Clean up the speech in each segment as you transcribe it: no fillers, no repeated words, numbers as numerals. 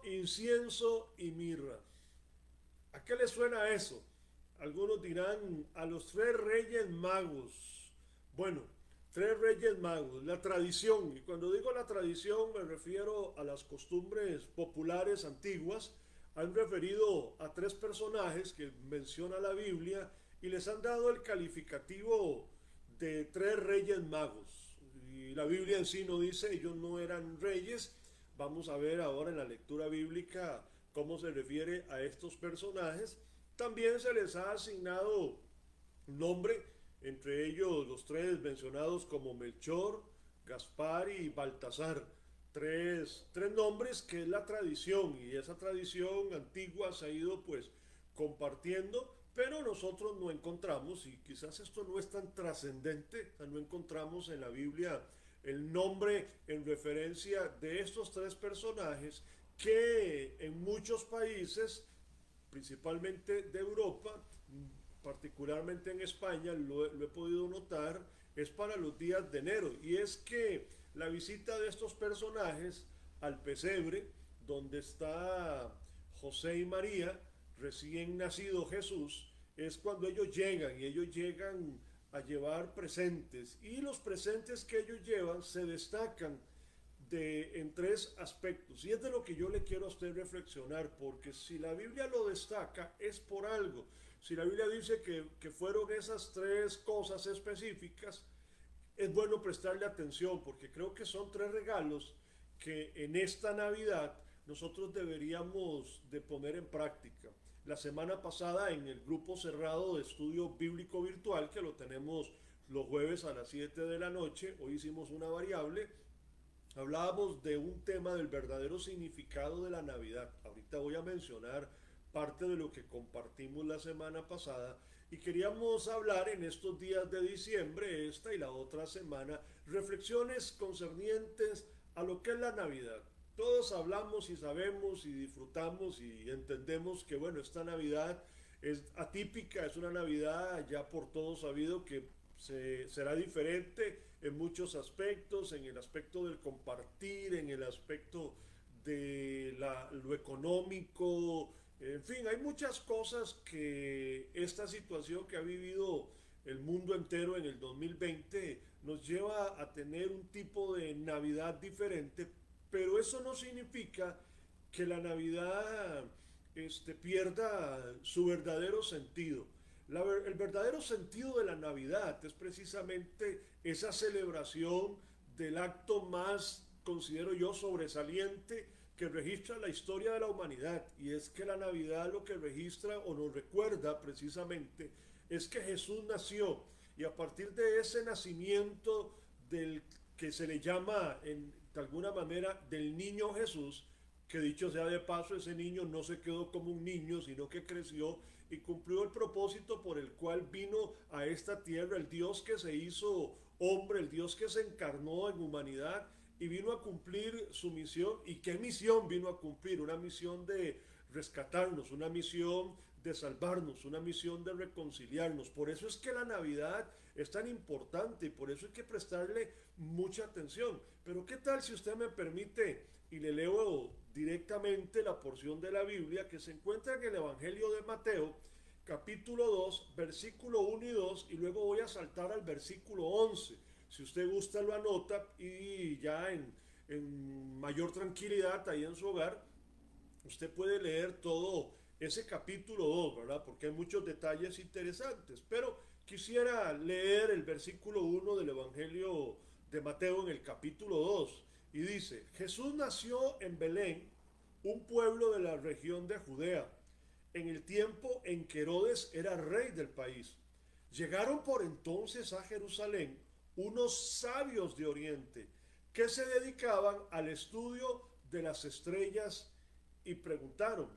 incienso y mirra. ¿A qué le suena eso? Algunos dirán a los tres reyes magos. Bueno, tres reyes magos, la tradición. Y cuando digo la tradición me refiero a las costumbres populares antiguas. Han referido a tres personajes que menciona la Biblia y les han dado el calificativo de tres reyes magos. Y la Biblia en sí no dice ellos no eran reyes. Vamos a ver ahora en la lectura bíblica cómo se refiere a estos personajes. También se les ha asignado nombre, entre ellos los tres mencionados como Melchor, Gaspar y Baltasar. Tres nombres que es la tradición, y esa tradición antigua se ha ido pues compartiendo, pero nosotros no encontramos, y quizás esto no es tan trascendente, no encontramos en la Biblia el nombre en referencia de estos tres personajes que en muchos países, principalmente de Europa, particularmente en España, lo he podido notar, es para los días de enero. Y es que la visita de estos personajes al pesebre, donde está José y María, recién nacido Jesús, es cuando ellos llegan y ellos llegan a llevar presentes. Y los presentes que ellos llevan se destacan en tres aspectos. Y es de lo que yo le quiero a usted reflexionar, porque si la Biblia lo destaca es por algo. Si la Biblia dice que fueron esas tres cosas específicas, es bueno prestarle atención, porque creo que son tres regalos que en esta Navidad nosotros deberíamos de poner en práctica. La semana pasada en el grupo cerrado de estudio bíblico virtual, que lo tenemos los jueves a las 7 de la noche, hoy hicimos una variable. Hablábamos de un tema del verdadero significado de la Navidad. Ahorita voy a mencionar parte de lo que compartimos la semana pasada y queríamos hablar en estos días de diciembre, esta y la otra semana, reflexiones concernientes a lo que es la Navidad. Todos hablamos y sabemos y disfrutamos y entendemos que bueno, esta Navidad es atípica, es una Navidad ya por todos sabido que será diferente en muchos aspectos, en el aspecto del compartir, en el aspecto de lo económico, en fin, hay muchas cosas que esta situación que ha vivido el mundo entero en el 2020 nos lleva a tener un tipo de Navidad diferente, pero eso no significa que la Navidad pierda su verdadero sentido. El verdadero sentido de la Navidad es precisamente esa celebración del acto más, considero yo, sobresaliente que registra la historia de la humanidad. Y es que la Navidad lo que registra o nos recuerda precisamente es que Jesús nació. Y a partir de ese nacimiento del que se le llama de alguna manera del niño Jesús, que dicho sea de paso, ese niño no se quedó como un niño, sino que creció y cumplió el propósito por el cual vino a esta tierra, el Dios que se hizo hombre, el Dios que se encarnó en humanidad y vino a cumplir su misión. ¿Y qué misión vino a cumplir? Una misión de rescatarnos, una misión de salvarnos, una misión de reconciliarnos. Por eso es que la Navidad es tan importante y por eso hay que prestarle mucha atención. Pero ¿qué tal si usted me permite y le leo directamente la porción de la Biblia que se encuentra en el Evangelio de Mateo, capítulo 2, versículo 1 y 2, y luego voy a saltar al versículo 11. Si usted gusta lo anota y ya en mayor tranquilidad ahí en su hogar, usted puede leer todo ese capítulo 2, ¿verdad? Porque hay muchos detalles interesantes. Pero quisiera leer el versículo 1 del Evangelio de Mateo en el capítulo 2. Y dice, Jesús nació en Belén, un pueblo de la región de Judea, en el tiempo en que Herodes era rey del país. Llegaron por entonces a Jerusalén unos sabios de Oriente que se dedicaban al estudio de las estrellas y preguntaron,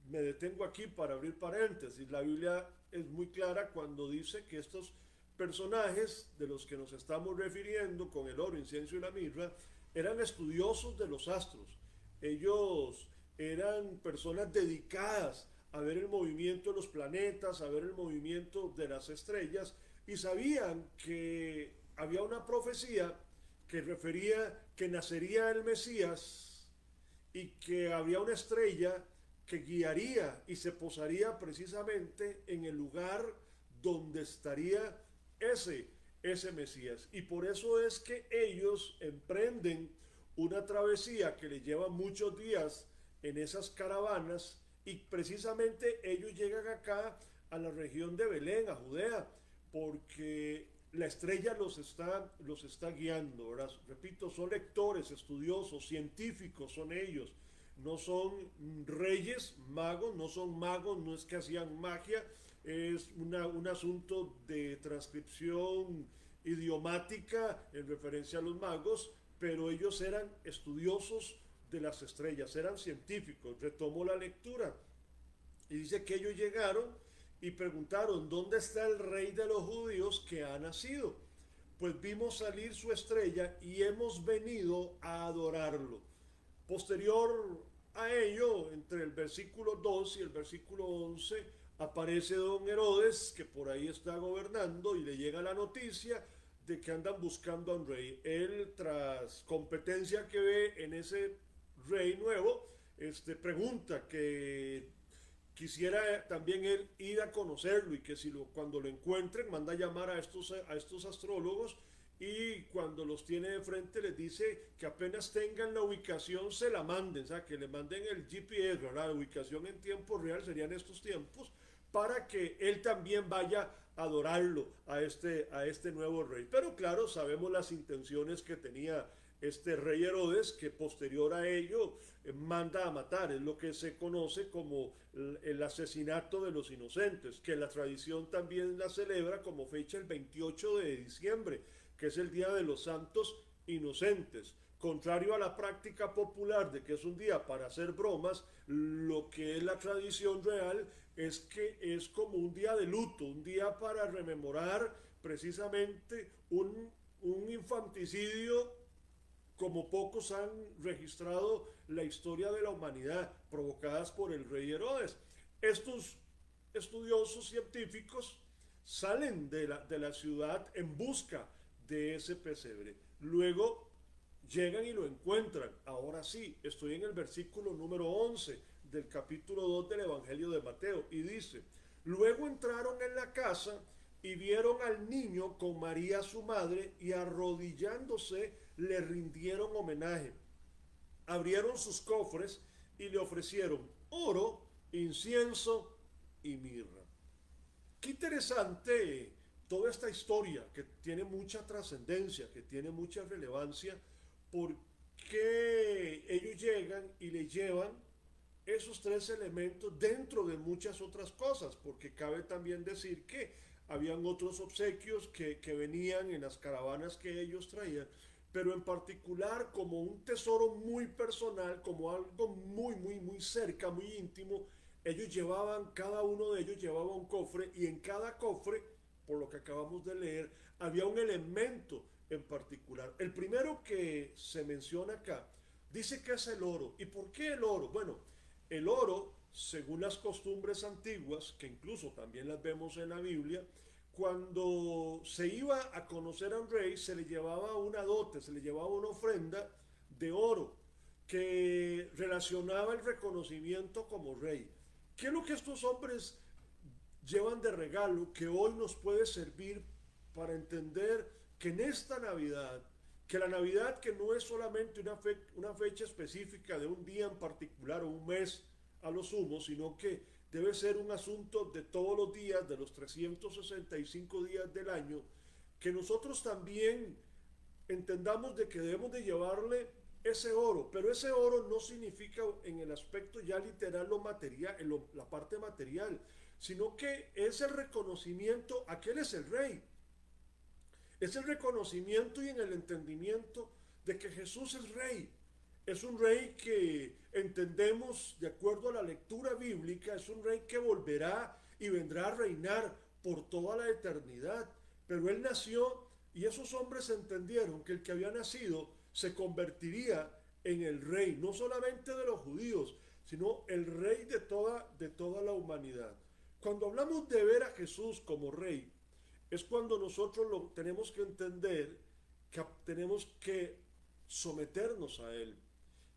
me detengo aquí para abrir paréntesis, la Biblia es muy clara cuando dice que estos personajes de los que nos estamos refiriendo con el oro, incienso y la mirra eran estudiosos de los astros. Ellos eran personas dedicadas a ver el movimiento de los planetas, a ver el movimiento de las estrellas y sabían que había una profecía que refería que nacería el Mesías y que habría una estrella que guiaría y se posaría precisamente en el lugar donde estaría ese, ese Mesías. Y por eso es que ellos emprenden una travesía que les lleva muchos días en esas caravanas y precisamente ellos llegan acá a la región de Belén, a Judea, porque la estrella los está guiando, ¿verdad? Repito, son lectores, estudiosos, científicos son ellos, no son reyes, magos, no son magos, no es que hacían magia, es un asunto de transcripción idiomática en referencia a los magos, pero ellos eran estudiosos de las estrellas, eran científicos. Retomo la lectura y dice que ellos llegaron y preguntaron, ¿dónde está el rey de los judíos que ha nacido? Pues vimos salir su estrella y hemos venido a adorarlo. Posterior a ello, entre el versículo 2 y el versículo 11, aparece don Herodes, que por ahí está gobernando, y le llega la noticia de que andan buscando a un rey. Él, tras competencia que ve en ese rey nuevo, pregunta que quisiera también él ir a conocerlo y que si cuando lo encuentren manda a llamar a estos astrólogos y cuando los tiene de frente les dice que apenas tengan la ubicación se la manden, o sea, que le manden el GPS, ¿verdad? La ubicación en tiempo real serían estos tiempos, para que él también vaya a adorarlo a este nuevo rey. Pero claro, sabemos las intenciones que tenía este rey Herodes, que posterior a ello manda a matar, es lo que se conoce como el asesinato de los inocentes, que la tradición también la celebra como fecha el 28 de diciembre, que es el Día de los Santos Inocentes. Contrario a la práctica popular de que es un día para hacer bromas, lo que es la tradición real es que es como un día de luto, un día para rememorar precisamente un infanticidio como pocos han registrado la historia de la humanidad, provocadas por el rey Herodes. Estos estudiosos científicos salen de la ciudad en busca de ese pesebre. Luego llegan y lo encuentran. Ahora sí, estoy en el versículo número 11 del capítulo 2 del Evangelio de Mateo y dice, luego entraron en la casa y vieron al niño con María su madre y arrodillándose le rindieron homenaje. Abrieron sus cofres y le ofrecieron oro, incienso y mirra. Qué interesante toda esta historia que tiene mucha trascendencia, que tiene mucha relevancia, porque ellos llegan y le llevan esos tres elementos dentro de muchas otras cosas, porque cabe también decir que habían otros obsequios que venían en las caravanas que ellos traían, pero en particular como un tesoro muy personal, como algo muy cerca, muy íntimo, ellos llevaban, cada uno de ellos llevaba un cofre y en cada cofre, por lo que acabamos de leer, había un elemento en particular. El primero que se menciona acá dice que es el oro. ¿Y por qué el oro? Bueno, el oro, según las costumbres antiguas, que incluso también las vemos en la Biblia, cuando se iba a conocer a un rey, se le llevaba una dote, se le llevaba una ofrenda de oro que relacionaba el reconocimiento como rey. ¿Qué es lo que estos hombres llevan de regalo que hoy nos puede servir para entender que en esta Navidad, que la Navidad que no es solamente una fecha específica de un día en particular o un mes a lo sumo, sino que debe ser un asunto de todos los días, de los 365 días del año, que nosotros también entendamos de que debemos de llevarle ese oro, pero ese oro no significa en el aspecto ya literal lo material, la parte material, sino que es el reconocimiento a que Él es el Rey. Es el reconocimiento y en el entendimiento de que Jesús es Rey. Es un Rey que entendemos, de acuerdo a la lectura bíblica, es un Rey que volverá y vendrá a reinar por toda la eternidad. Pero Él nació y esos hombres entendieron que el que había nacido se convertiría en el Rey, no solamente de los judíos, sino el Rey de toda la humanidad. Cuando hablamos de ver a Jesús como Rey, es cuando nosotros lo tenemos que entender, que tenemos que someternos a Él,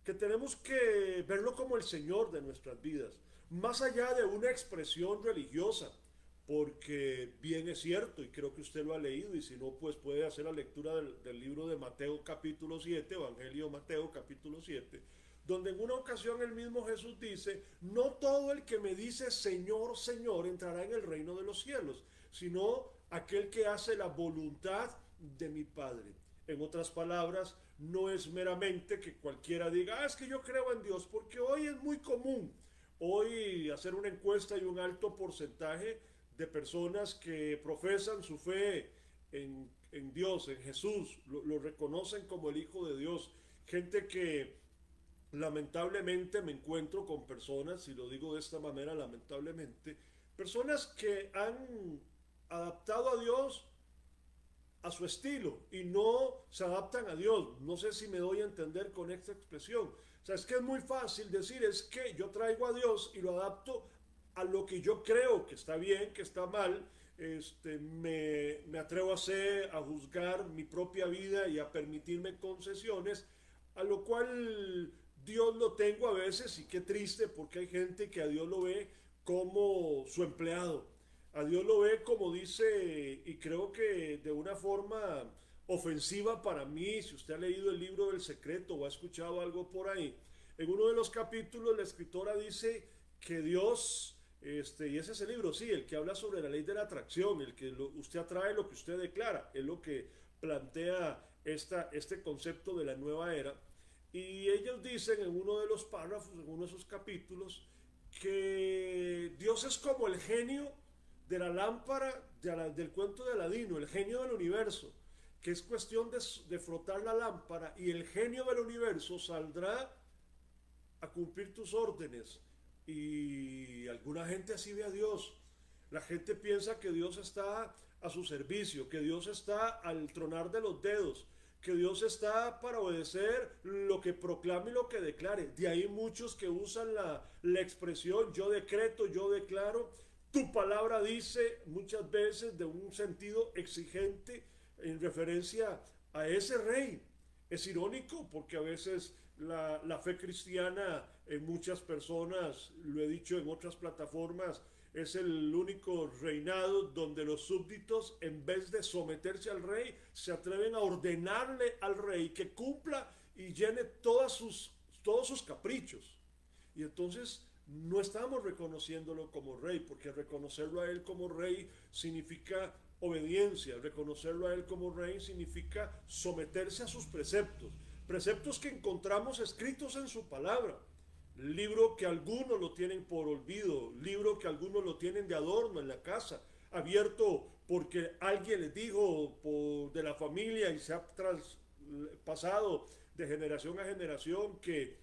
que tenemos que verlo como el Señor de nuestras vidas, más allá de una expresión religiosa, porque bien es cierto, y creo que usted lo ha leído, y si no, pues puede hacer la lectura del libro de Mateo capítulo 7, Evangelio de Mateo capítulo 7, donde en una ocasión el mismo Jesús dice, no todo el que me dice Señor, Señor entrará en el reino de los cielos, sino aquel que hace la voluntad de mi Padre. En otras palabras, no es meramente que cualquiera diga, es que yo creo en Dios, porque hoy es muy común, hoy hacer una encuesta y un alto porcentaje de personas que profesan su fe en Dios, en Jesús, lo reconocen como el Hijo de Dios, gente que lamentablemente me encuentro con personas, y lo digo de esta manera, lamentablemente, personas que han adaptado a Dios a su estilo y no se adaptan a Dios. No sé si me doy a entender con esta expresión. O sea, es que es muy fácil decir, es que yo traigo a Dios y lo adapto a lo que yo creo que está bien, que está mal. Me atrevo a hacer, a juzgar mi propia vida y a permitirme concesiones, a lo cual Dios lo tengo a veces, y qué triste porque hay gente que a Dios lo ve como su empleado. A Dios lo ve como dice, y creo que de una forma ofensiva para mí, si usted ha leído el libro del secreto o ha escuchado algo por ahí, en uno de los capítulos la escritora dice que Dios, y ese es el libro, sí, el que habla sobre la ley de la atracción, el que usted atrae lo que usted declara, es lo que plantea este concepto de la nueva era. Y ellos dicen en uno de los párrafos, en uno de esos capítulos, que Dios es como el genio de la lámpara del cuento de Aladino, el genio del universo, que es cuestión de frotar la lámpara y el genio del universo saldrá a cumplir tus órdenes. Y alguna gente así ve a Dios. La gente piensa que Dios está a su servicio, que Dios está al tronar de los dedos, que Dios está para obedecer lo que proclame y lo que declare. De ahí muchos que usan la expresión yo decreto, yo declaro. Tu palabra dice muchas veces de un sentido exigente en referencia a ese rey. Es irónico porque a veces la fe cristiana en muchas personas, lo he dicho en otras plataformas, es el único reinado donde los súbditos, en vez de someterse al rey, se atreven a ordenarle al rey que cumpla y llene todos sus caprichos. Y entonces no estamos reconociéndolo como rey, porque reconocerlo a él como rey significa obediencia, reconocerlo a él como rey significa someterse a sus preceptos, preceptos que encontramos escritos en su palabra, libro que algunos lo tienen por olvido, libro que algunos lo tienen de adorno en la casa, abierto porque alguien les dijo de la familia y se ha traspasado de generación a generación que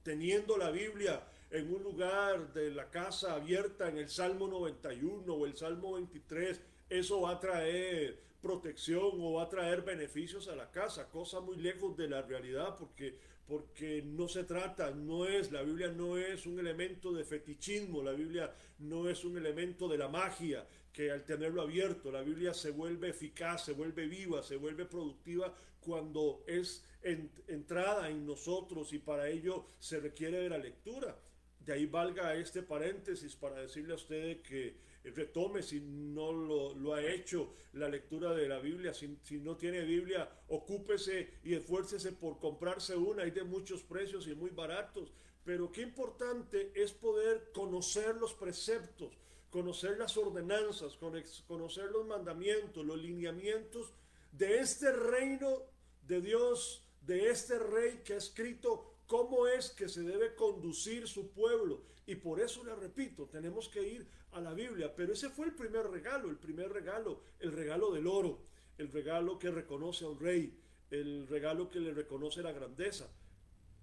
teniendo la Biblia en un lugar de la casa abierta en el Salmo 91 o el Salmo 23, eso va a traer protección o va a traer beneficios a la casa, cosa muy lejos de la realidad, porque no se trata, la Biblia no es un elemento de fetichismo, la Biblia no es un elemento de la magia, que al tenerlo abierto, la Biblia se vuelve eficaz, se vuelve viva, se vuelve productiva cuando es entrada en nosotros, y para ello se requiere de la lectura. De ahí valga este paréntesis para decirle a usted que retome, si no lo ha hecho, la lectura de la Biblia. Si no tiene Biblia, ocúpese y esfuércese por comprarse una. Hay de muchos precios y muy baratos. Pero qué importante es poder conocer los preceptos, conocer las ordenanzas, conocer los mandamientos, los lineamientos de este reino de Dios, de este rey que ha escrito cómo es que se debe conducir su pueblo. Y por eso le repito, tenemos que ir a la Biblia. Pero ese fue el primer regalo, el regalo del oro, el regalo que reconoce a un rey, el regalo que le reconoce la grandeza.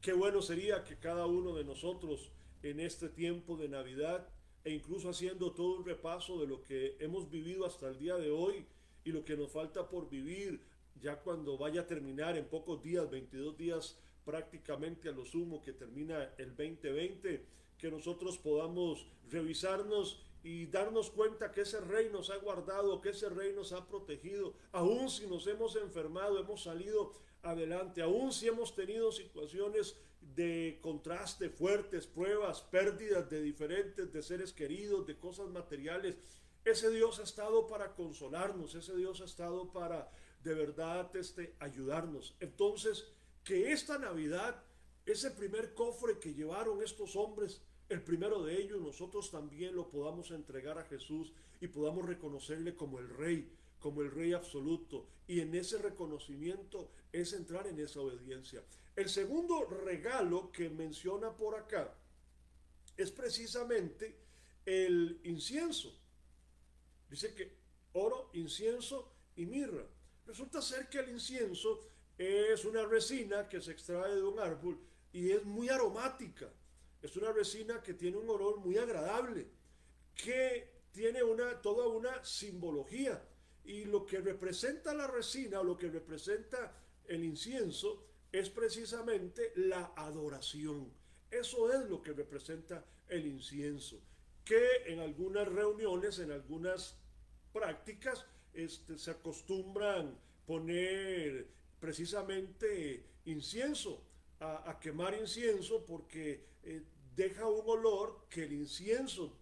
Qué bueno sería que cada uno de nosotros en este tiempo de Navidad, e incluso haciendo todo un repaso de lo que hemos vivido hasta el día de hoy y lo que nos falta por vivir, ya cuando vaya a terminar en pocos días, 22 días prácticamente a lo sumo que termina el 2020, que nosotros podamos revisarnos y darnos cuenta que ese rey nos ha guardado, que ese rey nos ha protegido, aun si nos hemos enfermado, hemos salido adelante, aun si hemos tenido situaciones de contraste fuertes, pruebas, pérdidas de diferentes, de seres queridos, de cosas materiales. Ese Dios ha estado para consolarnos, ese Dios ha estado para de verdad ayudarnos. Entonces, que esta Navidad, ese primer cofre que llevaron estos hombres, el primero de ellos, nosotros también lo podamos entregar a Jesús y podamos reconocerle como el Rey absoluto. Y en ese reconocimiento es entrar en esa obediencia. El segundo regalo que menciona por acá es precisamente el incienso. Dice que oro, incienso y mirra. Resulta ser que el incienso es una resina que se extrae de un árbol y es muy aromática. Es una resina que tiene un olor muy agradable, que tiene toda una simbología. Y lo que representa la resina o lo que representa el incienso es precisamente la adoración. Eso es lo que representa el incienso, que en algunas reuniones, en algunas prácticas, se acostumbran poner precisamente incienso, a quemar incienso porque deja un olor que el incienso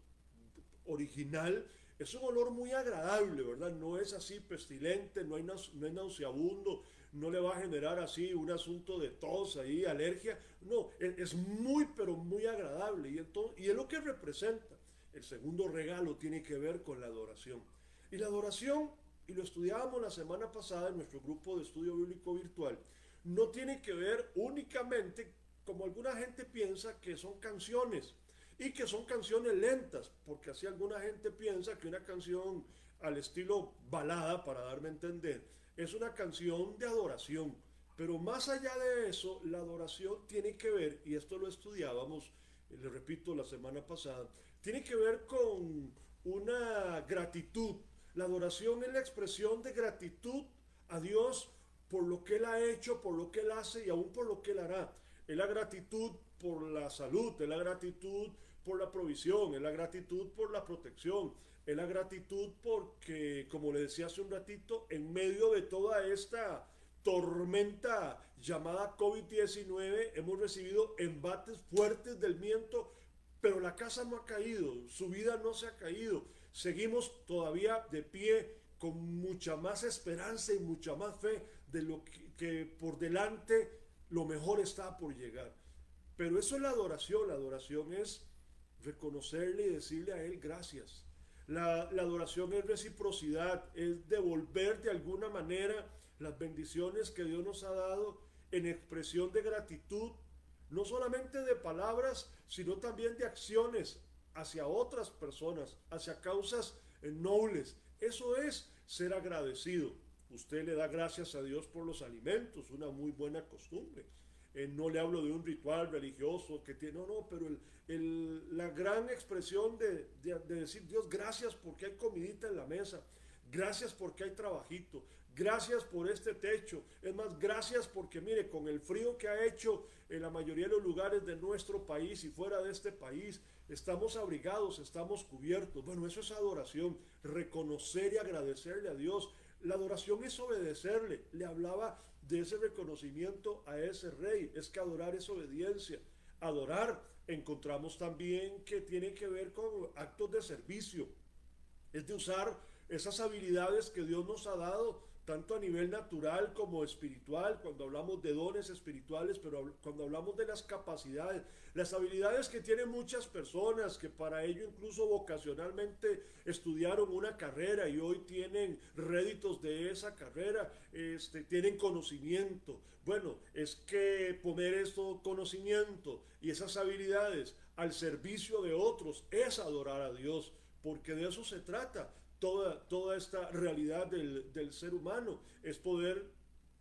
original es un olor muy agradable, ¿verdad? No es así pestilente, no es nauseabundo, no le va a generar así un asunto de tos ahí, alergia. No, es muy, pero muy agradable. Y es lo que representa. El segundo regalo tiene que ver con la adoración. Y la adoración, y lo estudiábamos la semana pasada en nuestro grupo de estudio bíblico virtual, no tiene que ver únicamente, como alguna gente piensa, que son canciones y que son canciones lentas, porque así alguna gente piensa que una canción al estilo balada, para darme a entender, es una canción de adoración. Pero más allá de eso, la adoración tiene que ver, y esto lo estudiábamos, le repito, la semana pasada, tiene que ver con una gratitud. La adoración es la expresión de gratitud a Dios por lo que Él ha hecho, por lo que Él hace y aún por lo que Él hará. Es la gratitud por la salud, es la gratitud por la provisión, es la gratitud por la protección, es la gratitud porque, como le decía hace un ratito, en medio de toda esta tormenta llamada COVID-19 hemos recibido embates fuertes del viento, pero la casa no ha caído, su vida no se ha caído, seguimos todavía de pie con mucha más esperanza y mucha más fe de lo que por delante lo mejor está por llegar. Pero eso es la adoración es reconocerle y decirle a Él gracias. La adoración es reciprocidad, es devolver de alguna manera las bendiciones que Dios nos ha dado en expresión de gratitud, no solamente de palabras, sino también de acciones hacia otras personas, hacia causas nobles. Eso es ser agradecido. Usted le da gracias a Dios por los alimentos, una muy buena costumbre. No le hablo de un ritual religioso que tiene, no, pero la gran expresión de decir, Dios, gracias porque hay comidita en la mesa, gracias porque hay trabajito, gracias por este techo, es más, gracias porque mire, con el frío que ha hecho en la mayoría de los lugares de nuestro país y fuera de este país, estamos abrigados, estamos cubiertos. Bueno, eso es adoración, reconocer y agradecerle a Dios. La adoración es obedecerle. Le hablaba de ese reconocimiento a ese rey. Es que adorar es obediencia. Adorar encontramos también que tiene que ver con actos de servicio. Es de usar esas habilidades que Dios nos ha dado, tanto a nivel natural como espiritual, cuando hablamos de dones espirituales, pero cuando hablamos de las capacidades, las habilidades que tienen muchas personas, que para ello incluso vocacionalmente estudiaron una carrera y hoy tienen réditos de esa carrera, tienen conocimiento. Bueno, es que poner esto conocimiento y esas habilidades al servicio de otros es adorar a Dios, porque de eso se trata. Toda esta realidad del ser humano es poder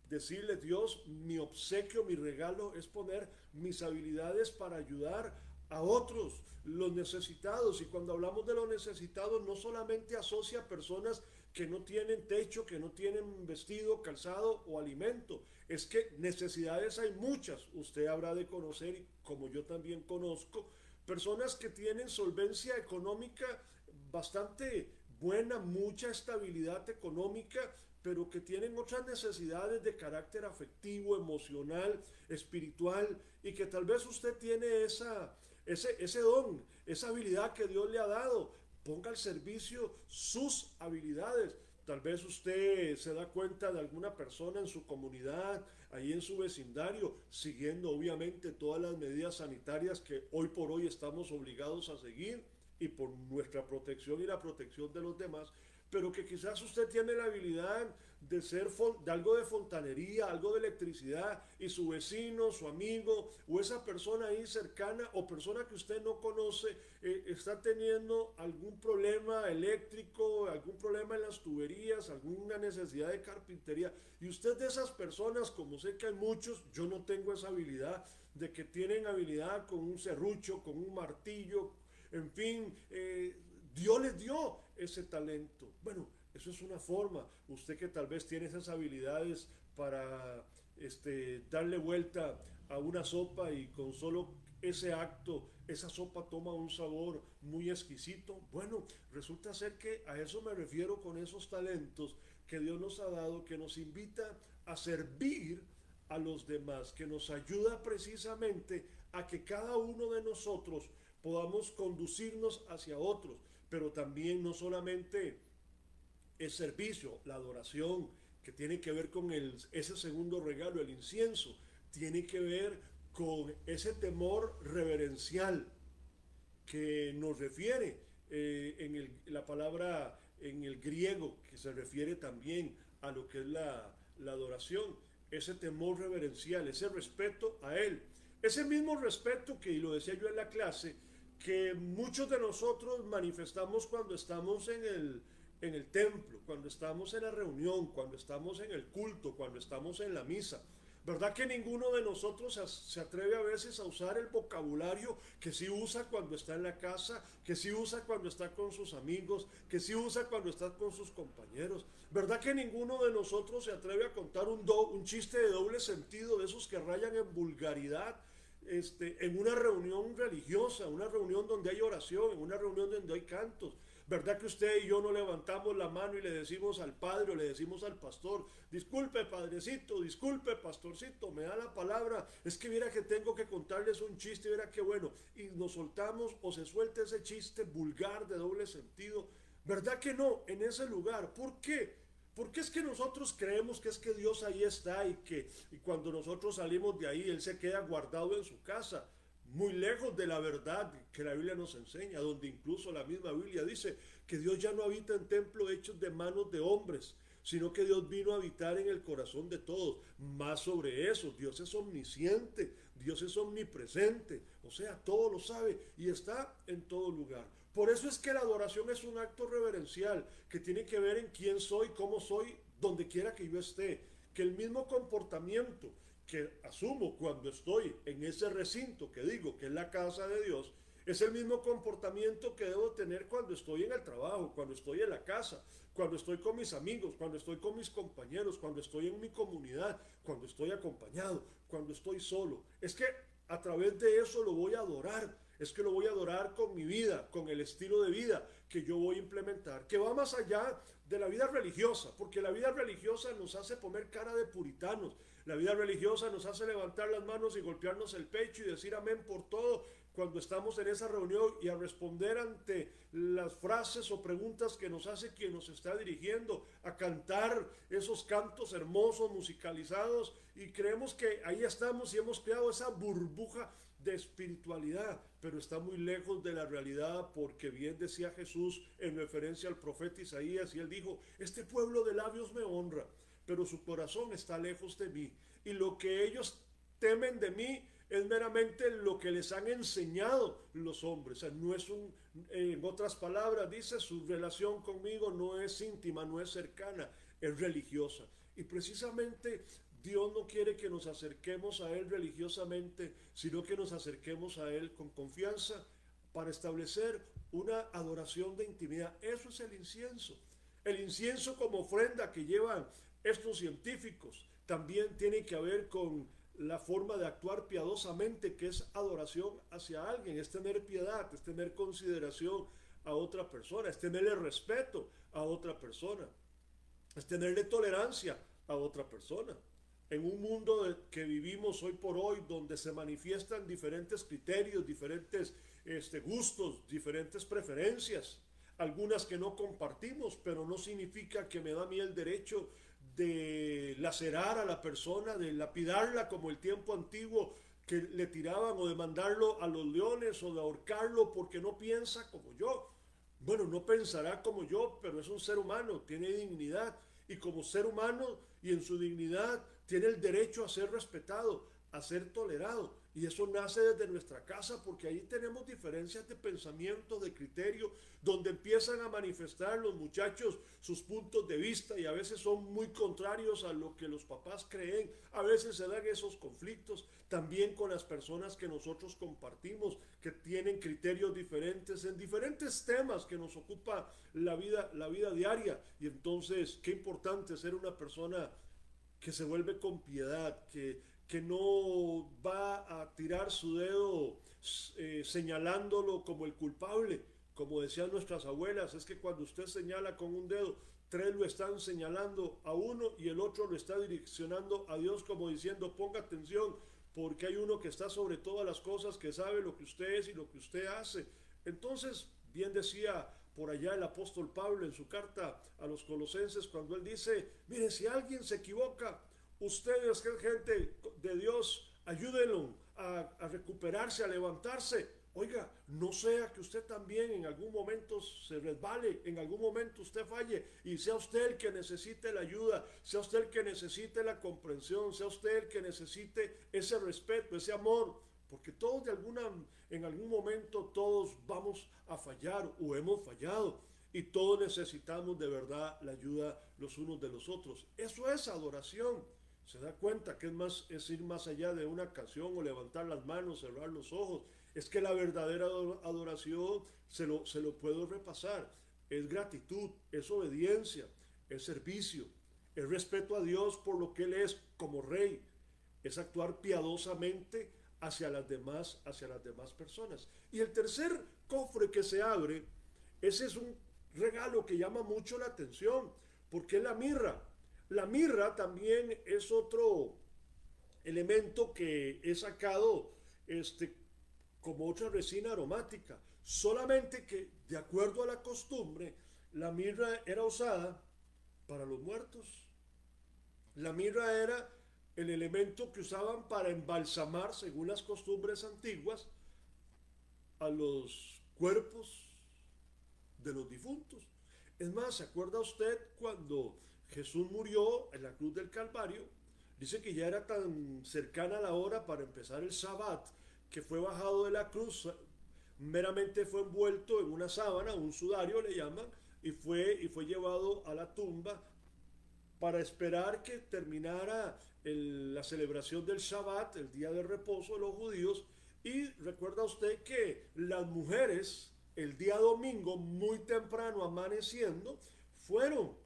decirle, Dios, mi obsequio, mi regalo es poner mis habilidades para ayudar a otros, los necesitados. Y cuando hablamos de los necesitados, no solamente asocia a personas que no tienen techo, que no tienen vestido, calzado o alimento. Es que necesidades hay muchas. Usted habrá de conocer, como yo también conozco, personas que tienen solvencia económica bastante buena, mucha estabilidad económica, pero que tienen otras necesidades de carácter afectivo, emocional, espiritual, y que tal vez usted tiene ese don, esa habilidad que Dios le ha dado. Ponga al servicio sus habilidades. Tal vez usted se da cuenta de alguna persona en su comunidad, ahí en su vecindario, siguiendo obviamente todas las medidas sanitarias que hoy por hoy estamos obligados a seguir y por nuestra protección y la protección de los demás, pero que quizás usted tiene la habilidad de ser de algo de fontanería, algo de electricidad, y su vecino, su amigo o esa persona ahí cercana o persona que usted no conoce está teniendo algún problema eléctrico, algún problema en las tuberías, alguna necesidad de carpintería, y usted de esas personas, como sé que hay muchos, yo no tengo esa habilidad, de que tienen habilidad con un serrucho, con un martillo, en fin, Dios les dio ese talento. Bueno, eso es una forma. Usted que tal vez tiene esas habilidades para darle vuelta a una sopa y con solo ese acto, esa sopa toma un sabor muy exquisito. Bueno, resulta ser que a eso me refiero con esos talentos que Dios nos ha dado, que nos invita a servir a los demás, que nos ayuda precisamente a que cada uno de nosotros podamos conducirnos hacia otros, pero también no solamente el servicio, la adoración, que tiene que ver con ese segundo regalo, el incienso, tiene que ver con ese temor reverencial que nos refiere la palabra en el griego, que se refiere también a lo que es la adoración, ese temor reverencial, ese respeto a Él. Ese mismo respeto que, y lo decía yo en la clase, que muchos de nosotros manifestamos cuando estamos en el templo, cuando estamos en la reunión, cuando estamos en el culto, cuando estamos en la misa. ¿Verdad que ninguno de nosotros se atreve a veces a usar el vocabulario que sí usa cuando está en la casa, que sí usa cuando está con sus amigos, que sí usa cuando está con sus compañeros? ¿Verdad que ninguno de nosotros se atreve a contar un chiste de doble sentido, de esos que rayan en vulgaridad? En una reunión religiosa, una reunión donde hay oración, en una reunión donde hay cantos. ¿Verdad que usted y yo no levantamos la mano y le decimos al padre o le decimos al pastor, disculpe padrecito, disculpe pastorcito, me da la palabra, es que viera que tengo que contarles un chiste, viera qué bueno, y nos soltamos o se suelta ese chiste vulgar de doble sentido? ¿Verdad que no? En ese lugar. ¿Por qué? Porque es que nosotros creemos que es que Dios ahí está y cuando nosotros salimos de ahí, Él se queda guardado en su casa, muy lejos de la verdad que la Biblia nos enseña, donde incluso la misma Biblia dice que Dios ya no habita en templos hechos de manos de hombres, sino que Dios vino a habitar en el corazón de todos. Más sobre eso, Dios es omnisciente, Dios es omnipresente, o sea, todo lo sabe y está en todo lugar. Por eso es que la adoración es un acto reverencial que tiene que ver en quién soy, cómo soy, donde quiera que yo esté. Que el mismo comportamiento que asumo cuando estoy en ese recinto que digo que es la casa de Dios, es el mismo comportamiento que debo tener cuando estoy en el trabajo, cuando estoy en la casa, cuando estoy con mis amigos, cuando estoy con mis compañeros, cuando estoy en mi comunidad, cuando estoy acompañado, cuando estoy solo. Es que a través de eso lo voy a adorar. Es que lo voy a adorar con mi vida, con el estilo de vida que yo voy a implementar, que va más allá de la vida religiosa, porque la vida religiosa nos hace poner cara de puritanos, la vida religiosa nos hace levantar las manos y golpearnos el pecho y decir amén por todo cuando estamos en esa reunión y a responder ante las frases o preguntas que nos hace quien nos está dirigiendo, a cantar esos cantos hermosos, musicalizados, y creemos que ahí estamos y hemos creado esa burbuja de espiritualidad, pero está muy lejos de la realidad, porque bien decía Jesús en referencia al profeta Isaías, y él dijo, este pueblo de labios me honra, pero su corazón está lejos de mí, y lo que ellos temen de mí es meramente lo que les han enseñado los hombres. O sea, no es en otras palabras, dice, su relación conmigo no es íntima, no es cercana, es religiosa. Y precisamente Dios no quiere que nos acerquemos a Él religiosamente, sino que nos acerquemos a Él con confianza para establecer una adoración de intimidad. Eso es el incienso. El incienso como ofrenda que llevan estos científicos también tiene que ver con la forma de actuar piadosamente, que es adoración hacia alguien, es tener piedad, es tener consideración a otra persona, es tenerle respeto a otra persona. es tenerle tolerancia a otra persona. En un mundo que vivimos hoy por hoy, donde se manifiestan diferentes criterios, diferentes gustos, diferentes preferencias, algunas que no compartimos, pero no significa que me da a mí el derecho de lacerar a la persona, de lapidarla como el tiempo antiguo que le tiraban, o de mandarlo a los leones, o de ahorcarlo porque no piensa como yo. Bueno, no pensará como yo, pero es un ser humano, tiene dignidad, y como ser humano y en su dignidad tiene el derecho a ser respetado, a ser tolerado. Y eso nace desde nuestra casa, porque ahí tenemos diferencias de pensamiento, de criterio, donde empiezan a manifestar los muchachos sus puntos de vista, y a veces son muy contrarios a lo que los papás creen. A veces se dan esos conflictos también con las personas que nosotros compartimos, que tienen criterios diferentes en diferentes temas que nos ocupa la vida diaria. Y entonces, qué importante ser una persona que se vuelve con piedad, que no va a tirar su dedo señalándolo como el culpable. Como decían nuestras abuelas, es que cuando usted señala con un dedo, tres lo están señalando a uno y el otro lo está direccionando a Dios, como diciendo, ponga atención, porque hay uno que está sobre todas las cosas, que sabe lo que usted es y lo que usted hace. Entonces, bien decía por allá el apóstol Pablo en su carta a los Colosenses, cuando él dice, mire, si alguien se equivoca, ustedes que es gente de Dios, ayúdenlo a recuperarse, a levantarse. Oiga, no sea que usted también en algún momento se resbale, en algún momento usted falle, y sea usted el que necesite la ayuda, sea usted el que necesite la comprensión, sea usted el que necesite ese respeto, ese amor, porque todos en algún momento todos vamos a fallar o hemos fallado, y todos necesitamos de verdad la ayuda los unos de los otros. Eso es adoración. Se da cuenta que es ir más allá de una canción o levantar las manos, cerrar los ojos. Es que la verdadera adoración se lo puedo repasar. Es gratitud, es obediencia, es servicio, es respeto a Dios por lo que Él es como rey, es actuar piadosamente hacia las demás personas. Y el tercer cofre que se abre, ese es un regalo que llama mucho la atención, porque es la mirra. La mirra también es otro elemento que he sacado como otra resina aromática. Solamente que, de acuerdo a la costumbre, la mirra era usada para los muertos. La mirra era el elemento que usaban para embalsamar, según las costumbres antiguas, a los cuerpos de los difuntos. Es más, ¿se acuerda usted cuando Jesús murió en la cruz del Calvario? Dice que ya era tan cercana la hora para empezar el Sabbat, que fue bajado de la cruz, meramente fue envuelto en una sábana, un sudario le llaman, y fue llevado a la tumba para esperar que terminara la celebración del Shabbat, el día de reposo de los judíos. Y recuerda usted que las mujeres el día domingo, muy temprano, amaneciendo, fueron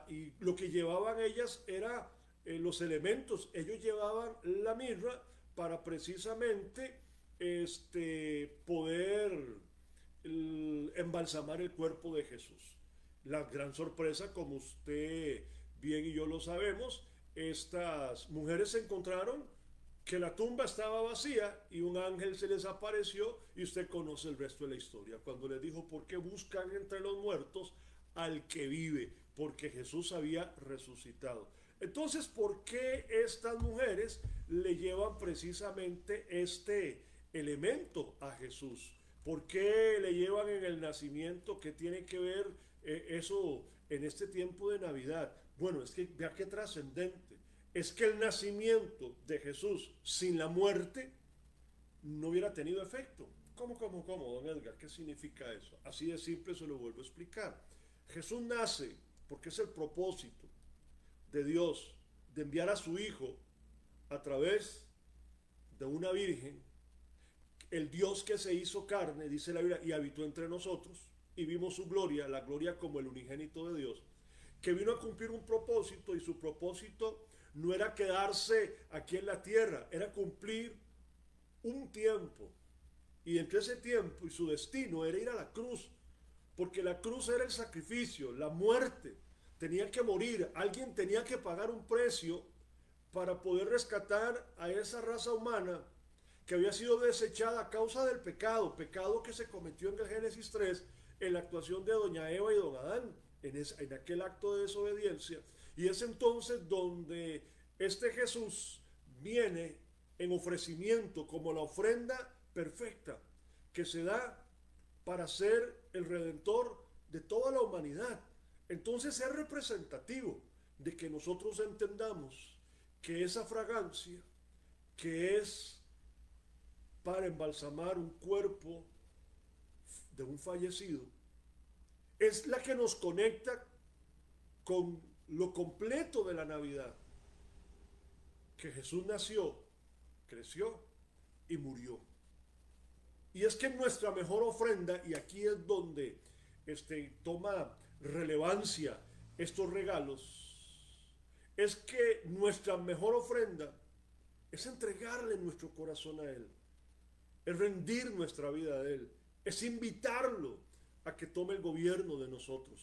y lo que llevaban ellas era los elementos. Ellos llevaban la mirra para precisamente poder embalsamar el cuerpo de Jesús. La gran sorpresa, como usted bien y yo lo sabemos, estas mujeres se encontraron que la tumba estaba vacía y un ángel se les apareció, y usted conoce el resto de la historia, cuando les dijo, ¿por qué buscan entre los muertos al que vive? Porque Jesús había resucitado. Entonces, ¿por qué estas mujeres le llevan precisamente este elemento a Jesús? ¿Por qué le llevan en el nacimiento? ¿Qué tiene que ver eso en este tiempo de Navidad? Bueno, es que vea qué trascendente. Es que el nacimiento de Jesús sin la muerte no hubiera tenido efecto. ¿Cómo, don Edgar? ¿Qué significa eso? Así de simple se lo vuelvo a explicar. Jesús nace porque es el propósito de Dios de enviar a su Hijo a través de una virgen, el Dios que se hizo carne, dice la Biblia, y habitó entre nosotros, y vimos su gloria, la gloria como el unigénito de Dios, que vino a cumplir un propósito, y su propósito no era quedarse aquí en la tierra, era cumplir un tiempo. Y entre ese tiempo y su destino era ir a la cruz, porque la cruz era el sacrificio, la muerte tenía que morir, alguien tenía que pagar un precio para poder rescatar a esa raza humana que había sido desechada a causa del pecado, pecado que se cometió en el Génesis 3 en la actuación de doña Eva y don Adán, en aquel acto de desobediencia. Y es entonces donde este Jesús viene en ofrecimiento como la ofrenda perfecta que se da para ser el redentor de toda la humanidad. Entonces es representativo de que nosotros entendamos que esa fragancia que es para embalsamar un cuerpo de un fallecido es la que nos conecta con lo completo de la Navidad, que Jesús nació, creció y murió. Y es que nuestra mejor ofrenda, y aquí es donde toma relevancia estos regalos, es que nuestra mejor ofrenda es entregarle nuestro corazón a Él, es rendir nuestra vida a Él, es invitarlo a que tome el gobierno de nosotros.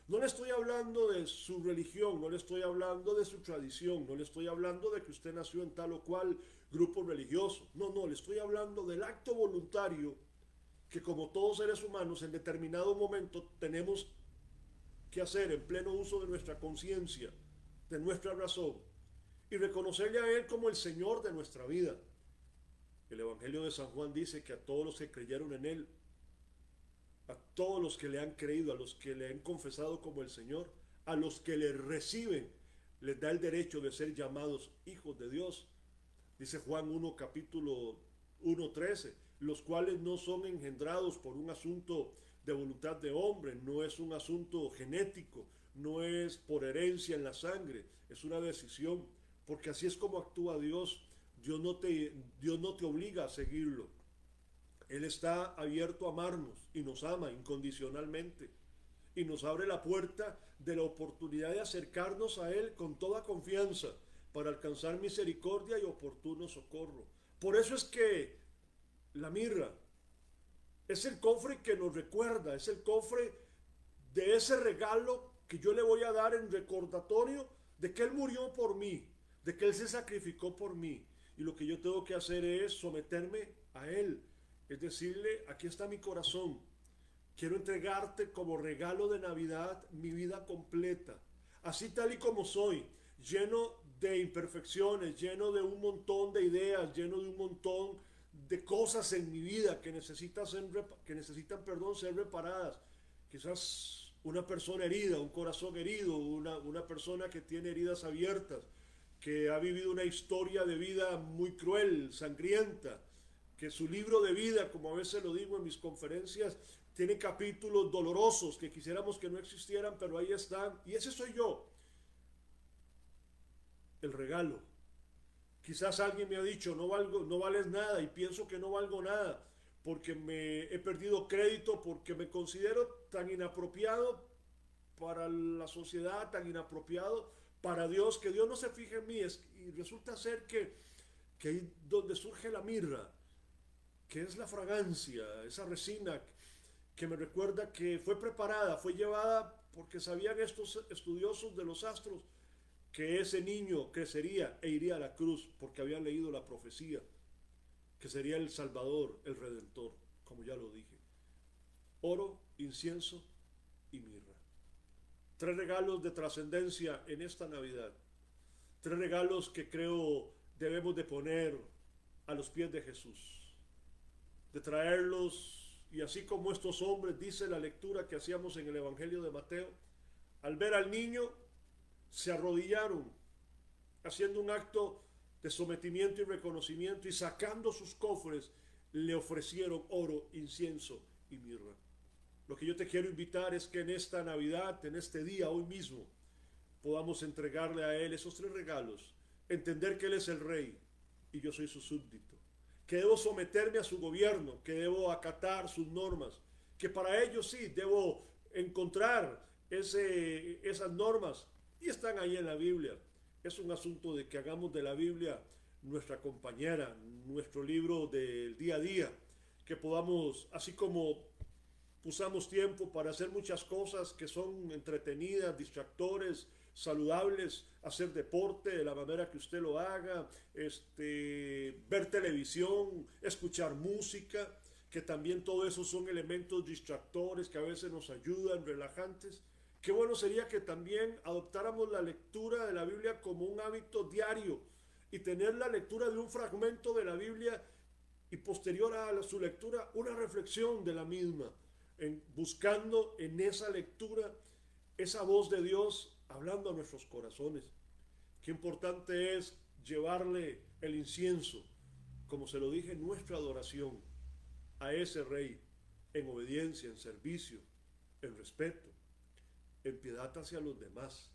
No le estoy hablando de su religión, no le estoy hablando de su tradición, no le estoy hablando de que usted nació en tal o cual grupo religioso. No, no, le estoy hablando del acto voluntario que como todos seres humanos en determinado momento tenemos que hacer en pleno uso de nuestra conciencia, de nuestra razón, y reconocerle a Él como el Señor de nuestra vida. El Evangelio de San Juan dice que a todos los que creyeron en Él, a todos los que le han creído, a los que le han confesado como el Señor, a los que le reciben, les da el derecho de ser llamados hijos de Dios. Dice Juan 1, capítulo 1:13, los cuales no son engendrados por un asunto de voluntad de hombre, no es un asunto genético, no es por herencia en la sangre, es una decisión, porque así es como actúa Dios. Dios no te obliga a seguirlo. Él está abierto a amarnos y nos ama incondicionalmente y nos abre la puerta de la oportunidad de acercarnos a Él con toda confianza para alcanzar misericordia y oportuno socorro. Por eso es que la mirra es el cofre que nos recuerda, es el cofre de ese regalo que yo le voy a dar en recordatorio de que Él murió por mí, de que Él se sacrificó por mí. Y lo que yo tengo que hacer es someterme a Él, es decirle, aquí está mi corazón, quiero entregarte como regalo de Navidad mi vida completa, así tal y como soy, lleno de imperfecciones, lleno de un montón de ideas, lleno de un montón de cosas en mi vida que necesitan ser reparadas. Quizás una persona herida, un corazón herido, una persona que tiene heridas abiertas, que ha vivido una historia de vida muy cruel, sangrienta, que su libro de vida, como a veces lo digo en mis conferencias, tiene capítulos dolorosos que quisiéramos que no existieran, pero ahí están. Y ese soy yo, el regalo. Quizás alguien me ha dicho, no vales nada, y pienso que no valgo nada, porque me he perdido crédito, porque me considero tan inapropiado para la sociedad, tan inapropiado para Dios, que Dios no se fija en mí. Y resulta ser que ahí donde surge la mirra, que es la fragancia, esa resina que me recuerda que fue preparada, fue llevada porque sabían estos estudiosos de los astros que ese niño crecería e iría a la cruz, porque habían leído la profecía, que sería el Salvador, el Redentor, como ya lo dije. Oro, incienso y mirra. Tres regalos de trascendencia en esta Navidad. Tres regalos que creo debemos de poner a los pies de Jesús, de traerlos, y así como estos hombres, dice la lectura que hacíamos en el Evangelio de Mateo, al ver al niño se arrodillaron, haciendo un acto de sometimiento y reconocimiento, y sacando sus cofres le ofrecieron oro, incienso y mirra. Lo que yo te quiero invitar es que en esta Navidad, en este día, hoy mismo, podamos entregarle a Él esos tres regalos, entender que Él es el Rey y yo soy su súbdito, que debo someterme a su gobierno, que debo acatar sus normas, que para ello sí debo encontrar esas normas, y están ahí en la Biblia. Es un asunto de que hagamos de la Biblia nuestra compañera, nuestro libro del día a día, que podamos, así como usamos tiempo para hacer muchas cosas que son entretenidas, distractores, saludables, hacer deporte de la manera que usted lo haga, ver televisión, escuchar música, que también todo eso son elementos distractores que a veces nos ayudan, relajantes. Qué bueno sería que también adoptáramos la lectura de la Biblia como un hábito diario y tener la lectura de un fragmento de la Biblia y posterior a su lectura una reflexión de la misma, buscando en esa lectura esa voz de Dios hablando a nuestros corazones. Qué importante es llevarle el incienso, como se lo dije, nuestra adoración a ese Rey, en obediencia, en servicio, en respeto, en piedad hacia los demás,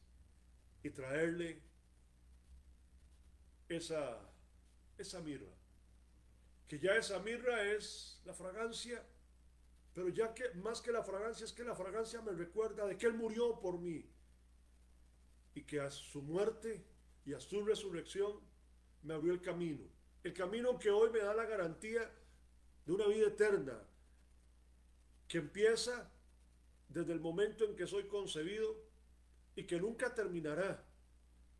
y traerle esa, esa mirra, que ya esa mirra es la fragancia, pero ya que más que la fragancia es que la fragancia me recuerda de que Él murió por mí y que a su muerte y a su resurrección me abrió el camino que hoy me da la garantía de una vida eterna, que empieza desde el momento en que soy concebido y que nunca terminará,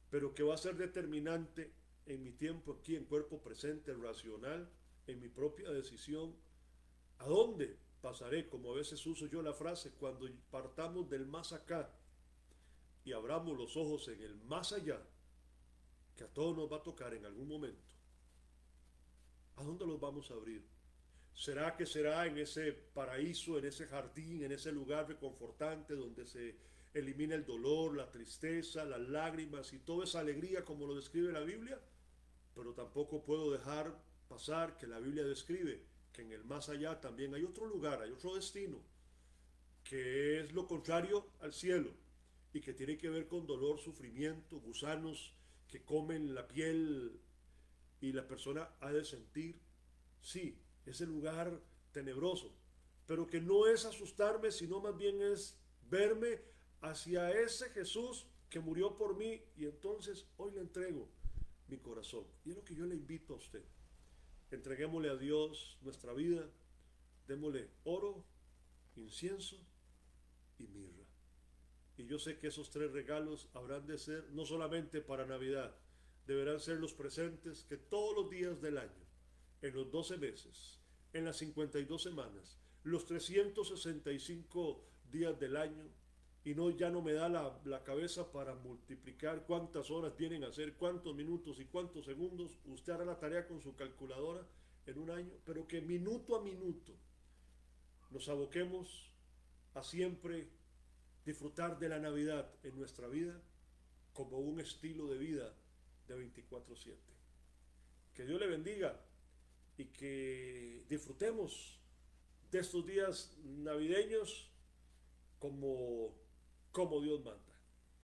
pero que va a ser determinante en mi tiempo aquí en cuerpo presente, racional, en mi propia decisión. ¿A dónde pasaré? Como a veces uso yo la frase, cuando partamos del más acá y abramos los ojos en el más allá, que a todos nos va a tocar en algún momento. ¿A dónde los vamos a abrir? ¿Será que será en ese paraíso, en ese jardín, en ese lugar reconfortante donde se elimina el dolor, la tristeza, las lágrimas y toda esa alegría como lo describe la Biblia? Pero tampoco puedo dejar pasar que la Biblia describe que en el más allá también hay otro lugar, hay otro destino, que es lo contrario al cielo y que tiene que ver con dolor, sufrimiento, gusanos que comen la piel y la persona ha de sentir, sí, ese lugar tenebroso, pero que no es asustarme, sino más bien es verme hacia ese Jesús que murió por mí y entonces hoy le entrego mi corazón. Y es lo que yo le invito a usted. Entreguémosle a Dios nuestra vida, démosle oro, incienso y mirra. Y yo sé que esos tres regalos habrán de ser no solamente para Navidad, deberán ser los presentes que todos los días del año, en los 12 meses, en las 52 semanas, los 365 días del año, y no, ya no me da la cabeza para multiplicar cuántas horas vienen a ser, cuántos minutos y cuántos segundos. Usted hará la tarea con su calculadora en un año, pero que minuto a minuto nos aboquemos a siempre disfrutar de la Navidad en nuestra vida como un estilo de vida de 24/7. Que Dios le bendiga y que disfrutemos de estos días navideños como Dios manda.